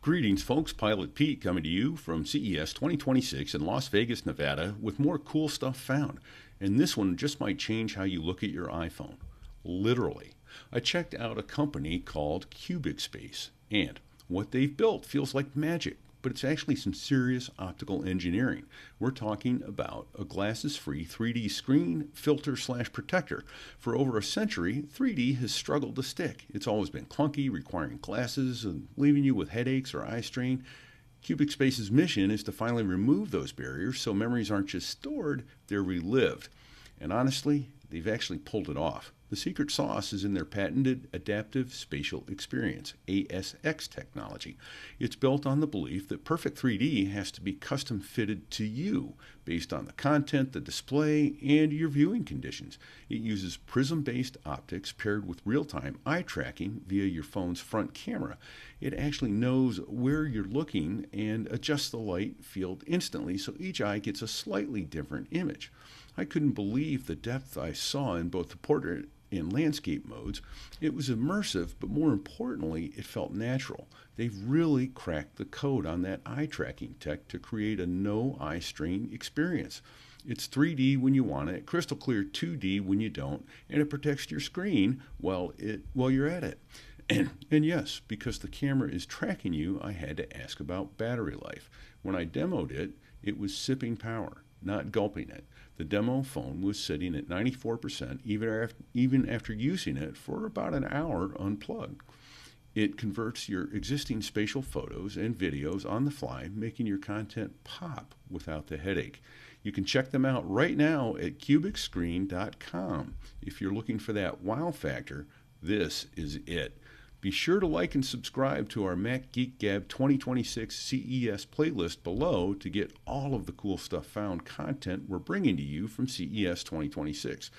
Greetings, folks. Pilot Pete coming to you from CES 2026 in Las Vegas, Nevada, with more cool stuff found. And this one just might change how you look at your iPhone. Literally. I checked out a company called Cubic Space, and what they've built feels like magic, but it's actually some serious optical engineering. We're talking about a glasses-free 3D screen filter/protector. For over a century, 3D has struggled to stick. It's always been clunky, requiring glasses and leaving you with headaches or eye strain. Cubic Space's mission is to finally remove those barriers so memories aren't just stored, they're relived. And honestly, they've actually pulled it off. The secret sauce is in their patented Adaptive Spatial Experience, ASX technology. It's built on the belief that perfect 3D has to be custom fitted to you based on the content, the display, and your viewing conditions. It uses prism-based optics paired with real-time eye tracking via your phone's front camera. It actually knows where you're looking and adjusts the light field instantly so each eye gets a slightly different image. I couldn't believe the depth I saw in both the portrait and landscape modes. It was immersive, but more importantly, it felt natural. They've really cracked the code on that eye tracking tech to create a no eye strain experience. It's 3D when you want it, crystal clear 2D when you don't, and it protects your screen while you're at it. And yes, because the camera is tracking you, I had to ask about battery life. When I demoed it, it was sipping power, not gulping it. The demo phone was sitting at 94% even after using it for about an hour unplugged. It converts your existing spatial photos and videos on the fly, making your content pop without the headache. You can check them out right now at cubicscreen.com. If you're looking for that wow factor, this is it. Be sure to like and subscribe to our Mac Geek Gab 2026 CES playlist below to get all of the cool stuff found content we're bringing to you from CES 2026.